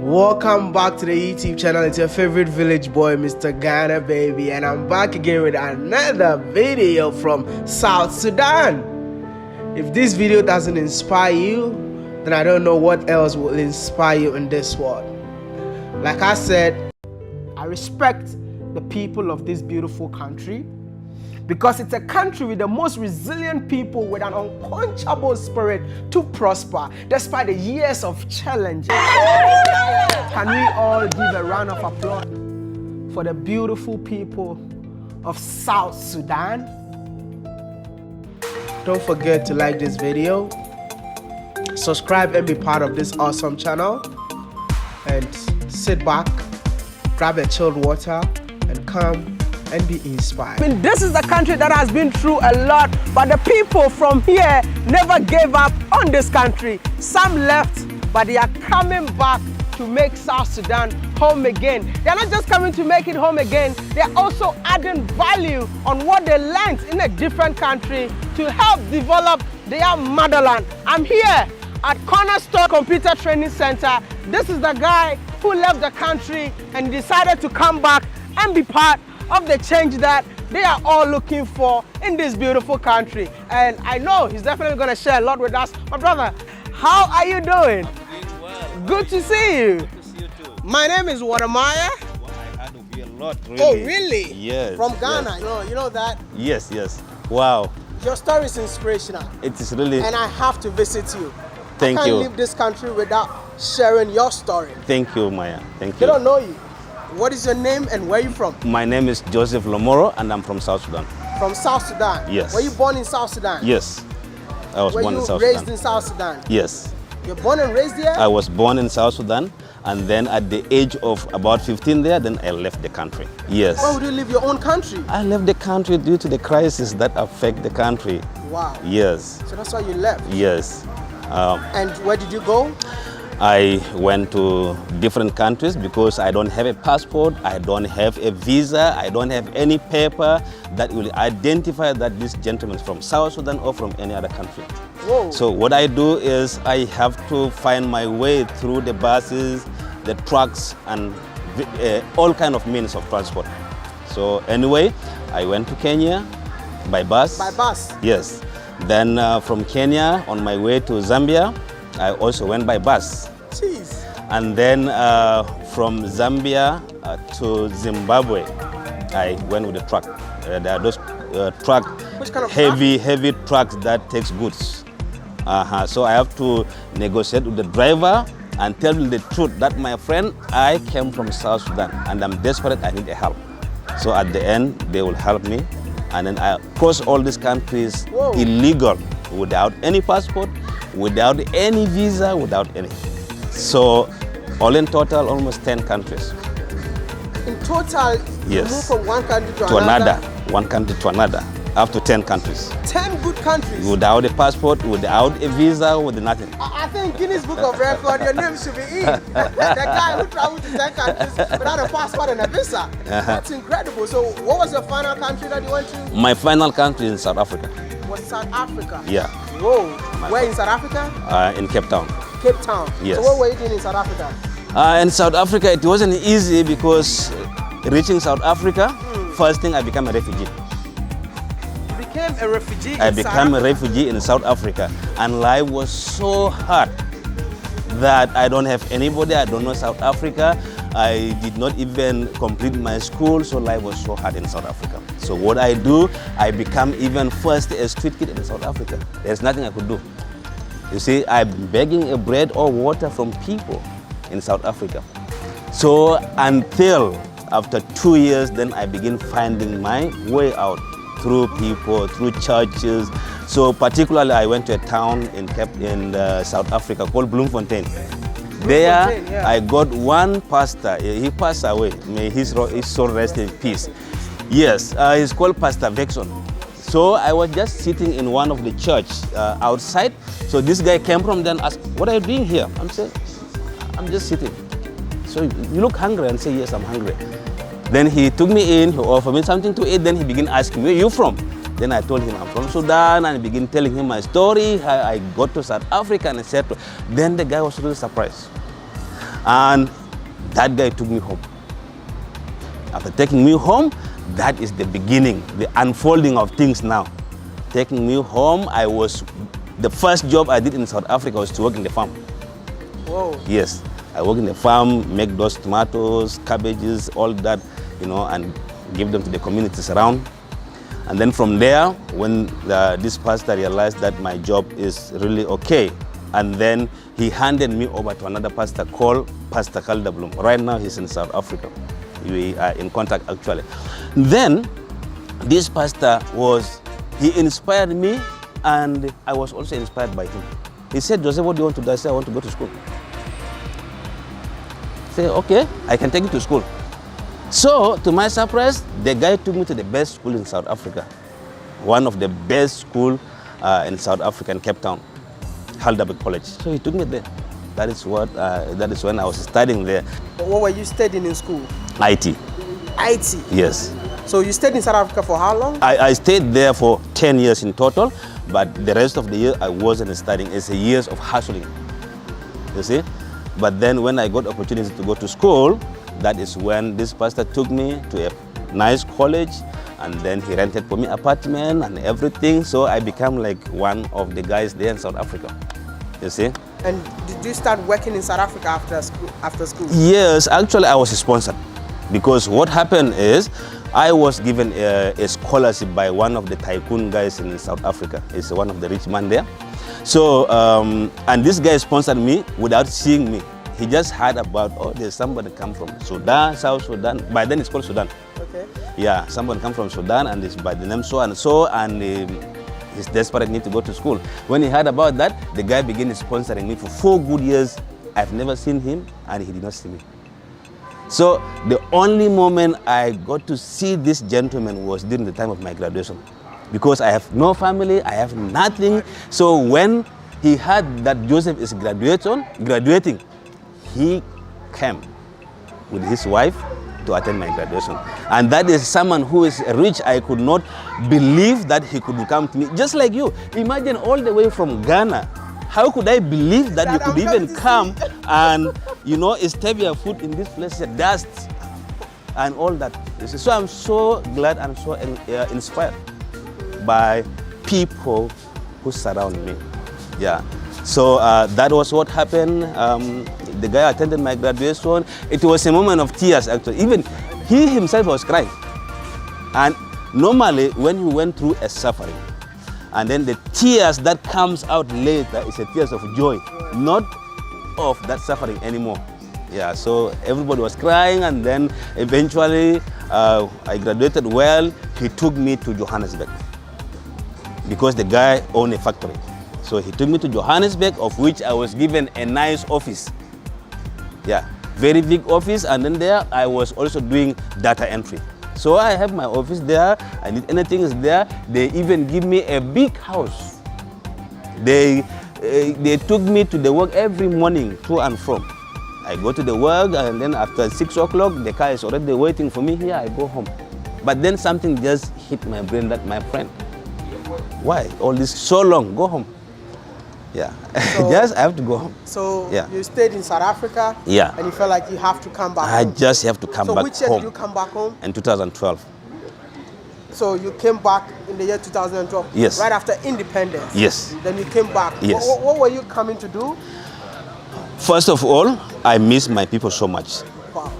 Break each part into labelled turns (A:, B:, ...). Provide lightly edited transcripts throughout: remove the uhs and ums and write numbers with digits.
A: Welcome back to the YouTube channel. It's your favorite village boy, Mr. Ghana baby, and I'm back again with another video from South Sudan. If this video doesn't inspire you, then I don't know what else will inspire you in this world. Like I said, I respect the people of this beautiful country because it's a country with the most resilient people with an unquenchable spirit to prosper despite the years of challenges. Can we all give a round of applause for the beautiful people of South Sudan? Don't forget to like this video, subscribe and be part of this awesome channel, and sit back, grab a chilled water and come and be inspired. I mean, this is a country that has been through a lot, but the people from here never gave up on this country. Some left, but they are coming back to make South Sudan home again. They're not just coming to make it home again, they're also adding value on what they learned in a different country to help develop their motherland. I'm here at Cornerstone Computer Training Center. This is the guy who left the country and decided to come back and be part of the change that they are all looking for in this beautiful country. And I know he's definitely going to share a lot with us. My brother, how are you doing?
B: I'm doing well.
A: Good to see you.
B: Good to see you too.
A: My name is Wode.
B: Well, I had to be a lot, really.
A: Oh, really?
B: Yes.
A: From Ghana,
B: yes.
A: you know that?
B: Yes, yes. Wow.
A: Your story is inspirational.
B: It is really...
A: And I have to visit you.
B: Thank
A: I can't
B: you.
A: leave this country without sharing your story.
B: Thank you, Maya. Thank
A: They
B: you.
A: don't know you. What is your name and where are you from?
B: My name is Joseph Lomolo and I'm from South Sudan.
A: From South Sudan?
B: Yes.
A: Were you born in South Sudan?
B: Yes. I was born in South
A: Were you raised
B: Sudan.
A: in South Sudan?
B: Yes.
A: You're born and raised here?
B: I was born in South Sudan, and then at the age of about 15 there, then I left the country. Yes.
A: Why would you leave your own country?
B: I left the country due to the crisis that affect the country.
A: Wow.
B: Yes.
A: So that's why you left?
B: Yes.
A: And where did you go?
B: I went to different countries because I don't have a passport, I don't have a visa, I don't have any paper that will identify that this gentleman is from South Sudan or from any other country.
A: Whoa.
B: So what I do is I have to find my way through the buses, the trucks, and all kind of means of transport. So anyway, I went to Kenya by bus.
A: By bus?
B: Yes. Then from Kenya on my way to Zambia, I also went by bus.
A: Jeez.
B: And then from Zambia to Zimbabwe, I went with a truck. There are those truck,
A: Which kind of
B: heavy trucks that takes goods. So I have to negotiate with the driver and tell him the truth that, my friend, I came from South Sudan and I'm desperate, I need help. So at the end, they will help me. And then I cross all these countries illegal, without any passport, without any visa, without anything. So all in total, almost 10 countries.
A: In total, you
B: Yes.
A: moved from one country
B: To another, one country to another, up to 10 countries.
A: 10 good countries?
B: Without a passport, without a visa, with nothing.
A: I think Guinness Book of Record, your name should be in. The guy who traveled to 10 countries without a passport and a visa. That's incredible. So what was your final country that you went to?
B: My final country in South Africa.
A: Was South Africa?
B: Yeah.
A: Whoa. Where in South Africa?
B: In Cape Town.
A: Cape Town.
B: Yes.
A: So what were you doing in South Africa?
B: In South Africa, it wasn't easy because reaching South Africa, first thing I became a refugee.
A: You became a refugee
B: I
A: in
B: became
A: South
B: a refugee in South Africa, and life was so hard that I don't have anybody, I don't know South Africa. I did not even complete my school, so life was so hard in South Africa. So what I do, I become even first a street kid in South Africa. There's nothing I could do. You see, I'm begging a bread or water from people in South Africa. So until after 2 years, then I begin finding my way out through people, through churches. So particularly I went to a town in South Africa called Bloemfontein. There,
A: Bloemfontein, yeah.
B: I got one pastor. He passed away. May his soul rest in peace. Yes, he's called Pastor Vexon. So I was just sitting in one of the church outside. So this guy came from there and asked, "What are you doing here?" I'm saying, "I'm just sitting." So you look hungry, and say, "Yes, I'm hungry." Then he took me in, he offered me something to eat. Then he began asking, "Where are you from?" Then I told him I'm from Sudan, and he began telling him my story, how I got to South Africa, and etc. Then the guy was really surprised. And that guy took me home. After taking me home, that is the beginning, the unfolding of things now. Taking me home, the first job I did in South Africa was to work in the farm.
A: Whoa.
B: Yes, I work in the farm, make those tomatoes, cabbages, all that, and give them to the communities around. And then from there, when this pastor realized that my job is really okay, and then he handed me over to another pastor called Pastor Bloom. Right now he's in South Africa. We are in contact actually. Then this pastor he inspired me, and I was also inspired by him. He said, "Joseph, what do you want to do?" I said, "I want to go to school." I said, "Okay, I can take you to school." So, to my surprise, the guy took me to the best school in South Africa. One of the best schools in South Africa, in Cape Town, Helderberg College. So he took me there. That is when I was studying there.
A: What were you studying in school?
B: IT.
A: IT?
B: Yes.
A: So you stayed in South Africa for how long?
B: I stayed there for 10 years in total, but the rest of the year I wasn't studying. It's years of hustling, you see. But then when I got opportunity to go to school, that is when this pastor took me to a nice college, and then he rented for me apartment and everything. So I became like one of the guys there in South Africa, you see.
A: And did you start working in South Africa after school?
B: Yes, actually I was sponsored, because what happened is I was given a scholarship by one of the tycoon guys in South Africa. He's one of the rich man there. So, and this guy sponsored me without seeing me. He just heard about, there's somebody come from Sudan, South Sudan. By then it's called Sudan.
A: Okay.
B: Yeah, someone come from Sudan, and it's by the name so and so, and he's desperate, need to go to school. When he heard about that, the guy began sponsoring me for 4 good years. I've never seen him, and he did not see me. So the only moment I got to see this gentleman was during the time of my graduation, because I have no family, I have nothing. So when he heard that Joseph is graduating, he came with his wife to attend my graduation. And that is someone who is rich. I could not believe that he could come to me, just like you. Imagine all the way from Ghana. How could I believe that you could even come and, step your foot in this place, dust and all that. So I'm so glad and so inspired by people who surround me. Yeah. So that was what happened. The guy attended my graduation. It was a moment of tears, actually. Even he himself was crying. And normally, when you went through a suffering, and then the tears that comes out later is a tears of joy, not of that suffering anymore. Yeah, so everybody was crying, and then eventually I graduated well. He took me to Johannesburg, because the guy owned a factory. So he took me to Johannesburg, of which I was given a nice office. Yeah, very big office, and then there I was also doing data entry. So I have my office there, I need anything is there. They even give me a big house. They took me to the work every morning, to and from. I go to the work, and then after 6 o'clock, the car is already waiting for me here, I go home. But then something just hit my brain that, my friend, why all this so long? Go home. Yeah, so, I have to go home.
A: So
B: yeah.
A: You stayed in South Africa,
B: yeah,
A: and you felt like you have to come back home.
B: I just have to come back home.
A: So which year did you come back home?
B: In 2012.
A: So you came back in the year 2012?
B: Yes.
A: Right after independence?
B: Yes.
A: Then you came back?
B: Yes.
A: What were you coming to do?
B: First of all, I miss my people so much.
A: Wow.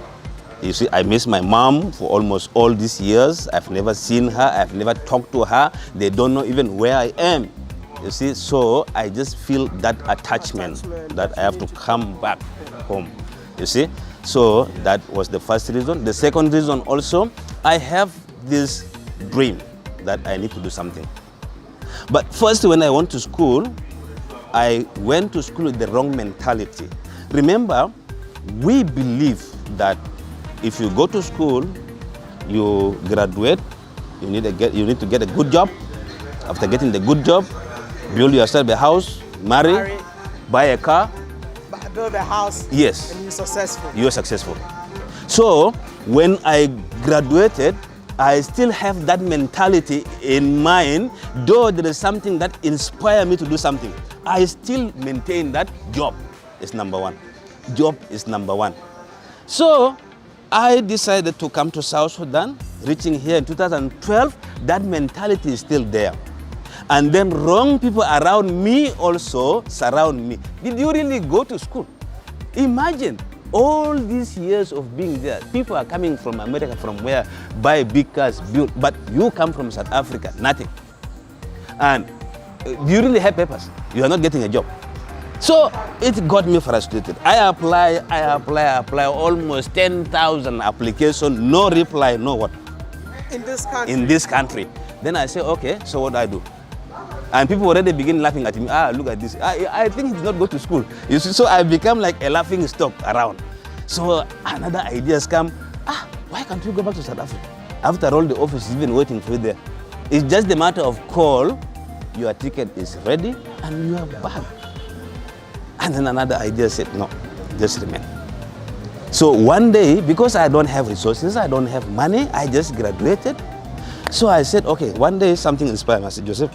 B: You see, I miss my mom for almost all these years. I've never seen her, I've never talked to her. They don't know even where I am. You see, so I just feel that attachment that I have to come back home. You see, so that was the first reason. The second reason also, I have this dream that I need to do something. But first, when I went to school, I went to school with the wrong mentality. remember, we believe that if you go to school, you graduate, you need to get a good job. After getting the good job, build yourself a house, marry, buy a car.
A: Build a house.
B: Yes.
A: And you're successful.
B: You're successful. So when I graduated, I still have that mentality in mind, though there is something that inspired me to do something. I still maintain that job is number one. Job is number one. So I decided to come to South Sudan, reaching here in 2012. That mentality is still there. And then wrong people around me also surround me. Did you really go to school? Imagine all these years of being there. People are coming from America, from where, buy big cars, build, but you come from South Africa, nothing. And do you really have papers? You are not getting a job. So it got me frustrated. I apply, almost 10,000 applications, no reply, no what?
A: In this country?
B: In this country. Then I say, okay, so what do I do? And people already begin laughing at me. Look at this. I think he did not go to school. You see, so I become like a laughing stock around. So another ideas come. Why can't we go back to South Africa? After all, the office is even waiting for you there. It's just a matter of call. Your ticket is ready and you are back. And then another idea said, no, just remain. So one day, because I don't have resources, I don't have money, I just graduated. So I said, okay, one day something inspired me. I said, Joseph,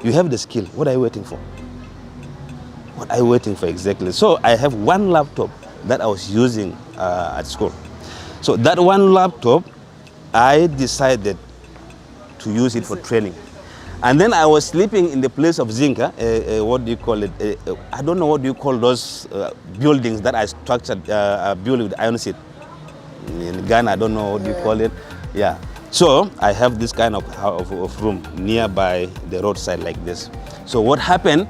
B: you have the skill. What are you waiting for? What are you waiting for exactly? So I have one laptop that I was using at school. So that one laptop, I decided to use it for training. And then I was sleeping in the place of Zinca, what do you call it? I don't know what do you call those buildings that are structured, built with iron sheet. In Ghana, I don't know what do you call it. Yeah. So I have this kind of room nearby the roadside like this. So what happened,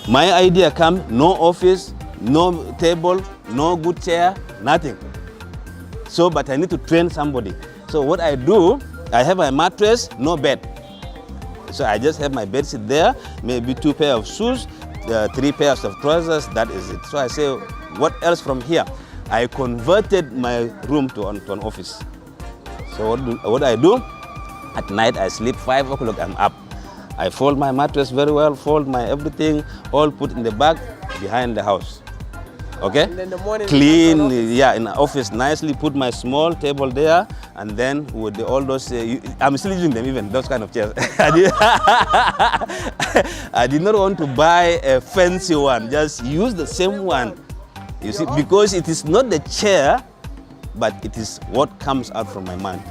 B: my idea come, no office, no table, no good chair, nothing. So, but I need to train somebody. So what I do, I have my mattress, no bed. So I just have my bed sit there, maybe 2 pairs of shoes, 3 pairs of trousers, that is it. So I say, what else from here? I converted my room to an office. So what I do, at night I sleep, 5 o'clock I'm up. I fold my mattress very well, fold my everything, all put in the bag behind the house. Okay?
A: And then in the morning,
B: clean, yeah, in the office nicely, put my small table there, and then with all those, I'm still using them even, those kind of chairs. I did not want to buy a fancy one, just use the same one. You see, because it is not the chair, but it is what comes out from my mind.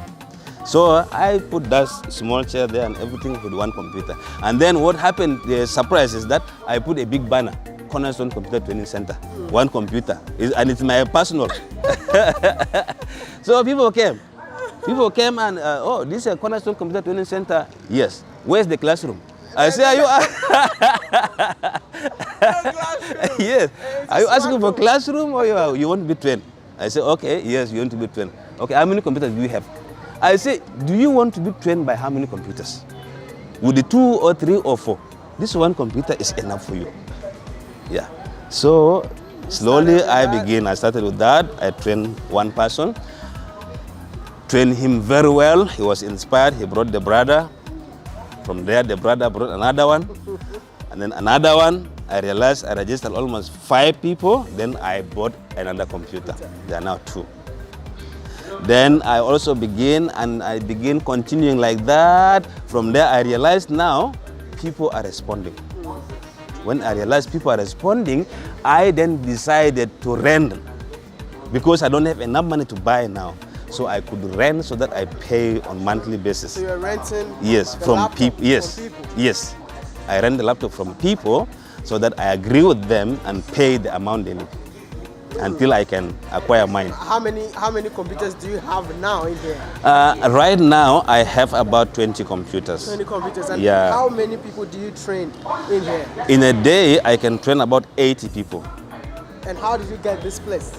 B: So I put that small chair there and everything with one computer. And then what happened, the surprise is that I put a big banner, Cornerstone Computer Training Center, one computer, and it's my personal. So people came and, oh, this is a Cornerstone Computer Training Center. Yes. Where's the classroom? I say, are you? Yes. Are you asking for classroom or you want to be trained? I say, okay, yes, you want to be trained. Okay, how many computers do you have? I say, do you want to be trained by how many computers? With the 2 or 3 or 4? This one computer is enough for you. Yeah. So slowly I started with that. I trained one person, trained him very well. He was inspired. He brought the brother. From there, the brother brought another one. And then another one. I realized I registered almost 5 people. Then I bought another computer. There are now 2. Then I also began continuing like that. From there, I realized now people are responding. When I realized people are responding, I then decided to rent because I don't have enough money to buy now. So I could rent so that I pay on monthly basis.
A: So you're renting?
B: Yes, from people. Yes, yes. I rent the laptop from people so that I agree with them and pay the amount they need until I can acquire mine.
A: How many computers do you have now in here?
B: Right now, I have about 20 computers.
A: 20 computers. And
B: yeah.
A: How many people do you train in here?
B: In a day, I can train about 80 people.
A: And how did you get this place?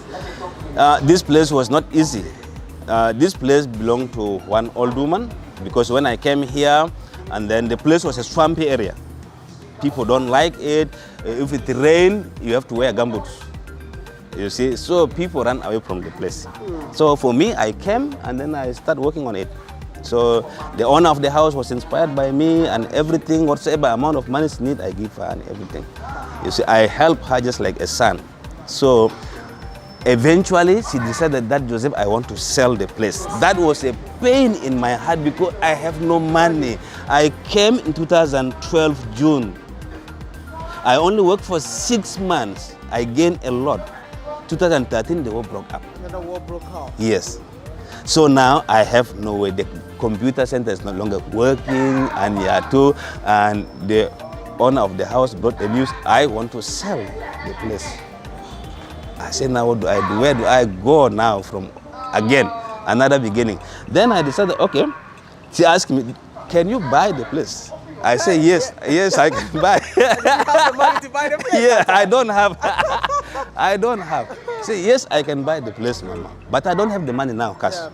B: This place was not easy. This place belonged to one old woman because when I came here, and then the place was a swampy area. People don't like it. If it rains, you have to wear gumboots. You see, so people ran away from the place. So for me, I came and then I started working on it. So the owner of the house was inspired by me, and everything, whatsoever amount of money she needs, I give her and everything. You see, I help her just like a son. So eventually, she decided that, Joseph, I want to sell the place. That was a pain in my heart because I have no money. I came in 2012, June. I only worked for 6 months. I gained a lot. 2013, the war broke up.
A: The war broke out.
B: Yes. So now I have no way. The computer center is no longer working, and and the owner of the house brought the news, I want to sell the place. I said, now what do I do? Where do I go now from again? Another beginning. Then I decided, okay. She asked me, can you buy the place? I say, yes, I can buy.
A: You have the money to buy the place?
B: Yeah, I don't have. I don't have. Say, yes, I can buy the place, Mama, but I don't have the money now, cash.
A: Yeah.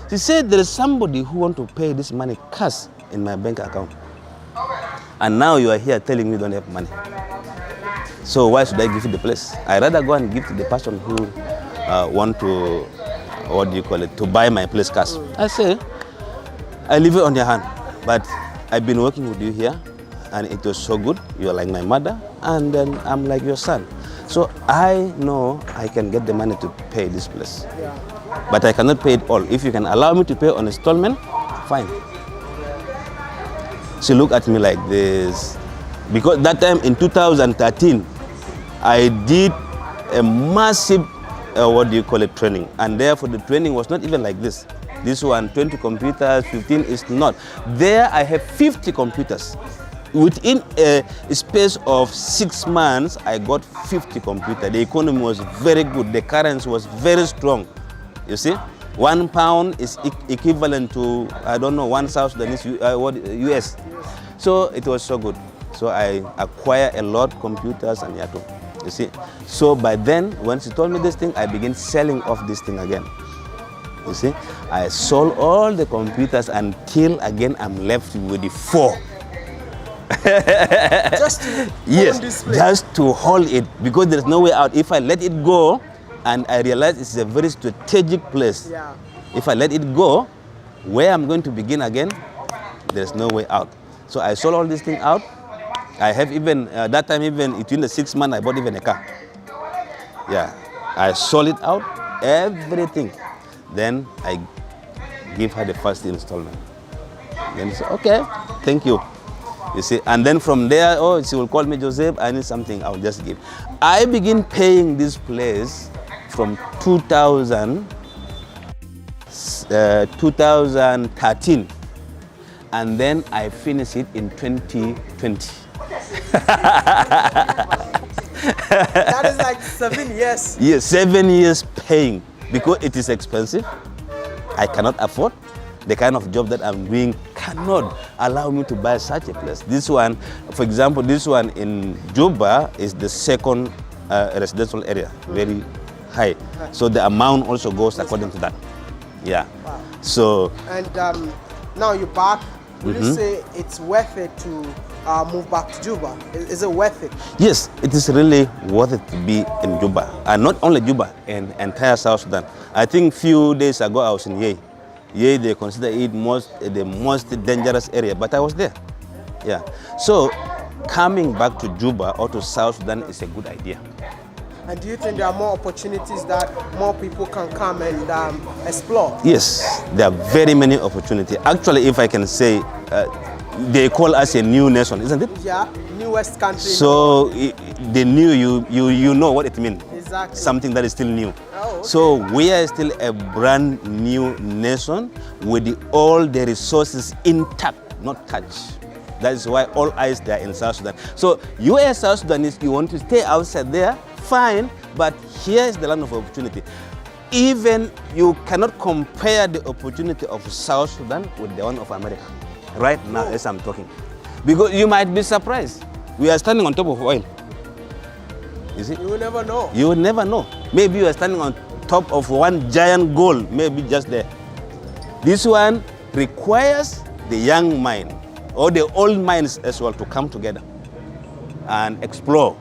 B: She said, there is somebody who want to pay this money cash in my bank account. And now you are here telling me you don't have money. So why should I give you the place? I'd rather go and give to the person who want to, what do you call it, to buy my place cash. I say, I leave it on your hand, but I've been working with you here, and it was so good. You're like my mother, and then I'm like your son. So I know I can get the money to pay this place.
A: Yeah.
B: But I cannot pay it all. If you can allow me to pay on installment, fine. She looked at me like this. Because that time in 2013, I did a massive, training. And therefore the training was not even like this. This one, 20 computers, 15 is not. There I have 50 computers. Within a space of 6 months, I got 50 computers. The economy was very good. The currency was very strong. You see, £1 is equivalent to, I don't know, 1,000 US. So it was so good. So I acquired a lot of computers and you see. So by then, when she told me this thing, I began selling off this thing again. You see, I sold all the computers until again I'm left with the 4.
A: Just to hold this place.
B: Just to hold it, because there's no way out. If I let it go, and I realize it's a very strategic place.
A: Yeah.
B: If I let it go, where I'm going to begin again, there's no way out. So I sold all this thing out. I have even, that time even, between the 6 months, I bought even a car. Yeah, I sold it out, everything. Then I give her the first installment. Then she said, okay, thank you. You see, and then from there, she will call me, Joseph, I need something, I'll just give. I begin paying this place from 2013, and then I finish it in 2020.
A: That is like 7 years.
B: Yes, 7 years paying, because it is expensive. I cannot afford. The kind of job that I'm doing cannot allow me to buy such a place. This one, for example, this one in Juba is the second residential area, very high. So the amount also goes according to that. Yeah.
A: Wow.
B: So.
A: And now you're back. Will you say it's worth it to move back to Juba? Is it worth it?
B: Yes, it is really worth it to be in Juba. And not only Juba, in entire South Sudan. I think few days ago I was in Yei. Yei, they consider it the most dangerous area, but I was there. Yeah. So coming back to Juba or to South Sudan is a good idea.
A: And do you think there are more opportunities that more people can come and explore?
B: Yes, there are very many opportunities. Actually, if I can say, they call us a new nation, isn't it?
A: Yeah, newest country.
B: So the new, you know what it means.
A: Exactly.
B: Something that is still new.
A: Oh, okay.
B: So we are still a brand new nation with all the resources intact, not touched. That is why all eyes there in South Sudan. So you as South Sudanese, you want to stay outside there, fine, but here is the land of opportunity. Even you cannot compare the opportunity of South Sudan with the one of America, right now as I'm talking. Because you might be surprised. We are standing on top of oil. You see?
A: You will never know.
B: You will never know. Maybe you are standing on top of one giant goal, maybe just there. This one requires the young mind or the old minds as well to come together and explore.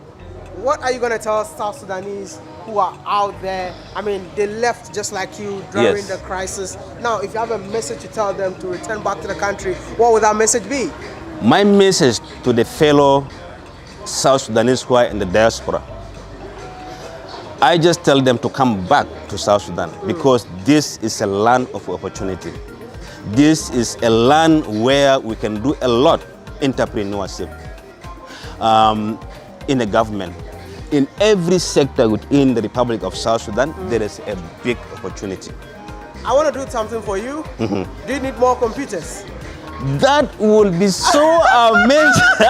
A: What are you going to tell South Sudanese who are out there. I mean, they left just like you during
B: Yes.
A: the crisis. Now, if you have a message to tell them to return back to the country, what would that message be?
B: My message to the fellow South Sudanese who are in the diaspora, I just tell them to come back to South Sudan because this is a land of opportunity. This is a land where we can do a lot entrepreneurship in the government. In every sector within the Republic of South Sudan, there is a big opportunity.
A: I want to do something for you. Do you need more computers?
B: That will be so amazing.
A: You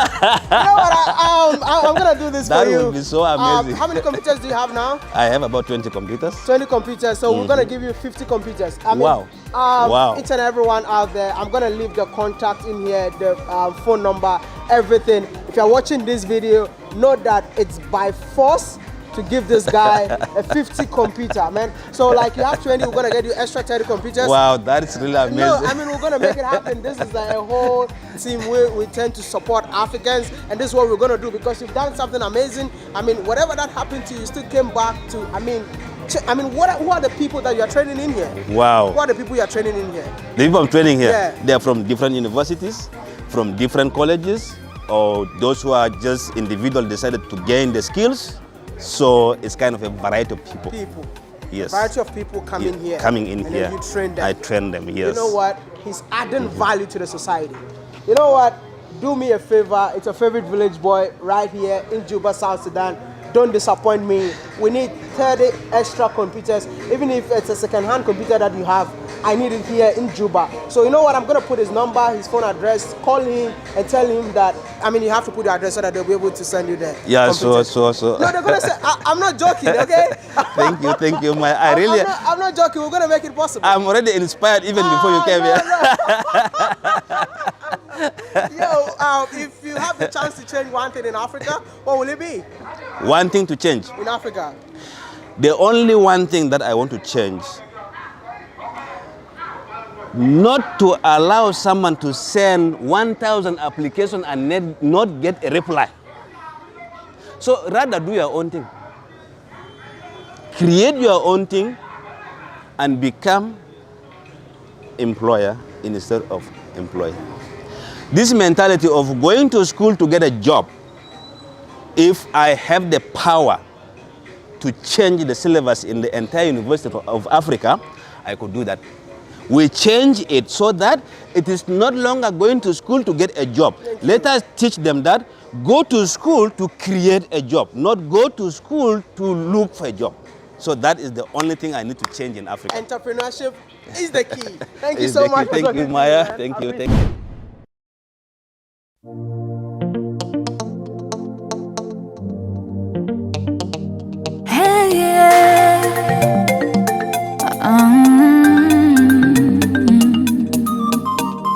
A: know what? I'm going to do this
B: That
A: for you.
B: will be so amazing.
A: How many computers do you have now?
B: I have about 20 computers.
A: 20 computers. So we're going to give you 50 computers. I mean,
B: Wow. Wow.
A: Each and everyone out there, I'm going to leave the contact in here, the phone number, everything. If you're watching this video, know that it's by force to give this guy a 50 computer, man. So like you have 20, we're gonna get you extra 30 computers.
B: Wow, that's really amazing.
A: No, I mean, we're gonna make it happen. This is like a whole team where we tend to support Africans, and this is what we're gonna do because you've done something amazing. I mean, whatever that happened to you, you still came back to, who are the people that you're training in here?
B: Wow.
A: Who are the people you're training in here?
B: The people I'm training here,
A: Yeah.
B: they are from different universities, from different colleges, or those who are just individual decided to gain the skills. So it's kind of a variety of people. Yes.
A: Variety of people coming here.
B: Coming in
A: and
B: here.
A: Then you train them.
B: I train them, yes.
A: You know what? He's adding value to the society. You know what? Do me a favor. It's a favorite village boy right here in Juba, South Sudan. Don't disappoint me. We need 30 extra computers. Even if it's a second-hand computer that you have, I need it here in Juba. So you know what? I'm going to put his number, his phone address, call him and tell him that, you have to put your address so that they'll be able to send you the
B: Yeah,
A: computers.
B: so.
A: No, they're going to say, I'm not joking, okay?
B: Thank you.
A: I'm not joking. We're going to make it possible.
B: I'm already inspired even before you came here.
A: Yo, if you have the chance to change one thing in Africa, what will it be?
B: One thing to change.
A: In Africa?
B: The only one thing that I want to change, not to allow someone to send 1,000 applications and not get a reply. So rather do your own thing. Create your own thing and become employer instead of employee. This mentality of going to school to get a job, if I have the power to change the syllabus in the entire University of Africa, I could do that. We change it so that it is not longer going to school to get a job. Let us teach them that go to school to create a job, not go to school to look for a job. So that is the only thing I need to change in Africa.
A: Entrepreneurship is the key. Thank you so much.
B: Thank you, Maya. Thank you.
C: Hey, yeah.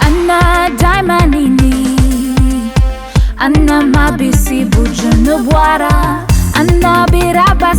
C: Anna Daimanini, Anna Mabisi Bujunu Bwara, Anna Biraba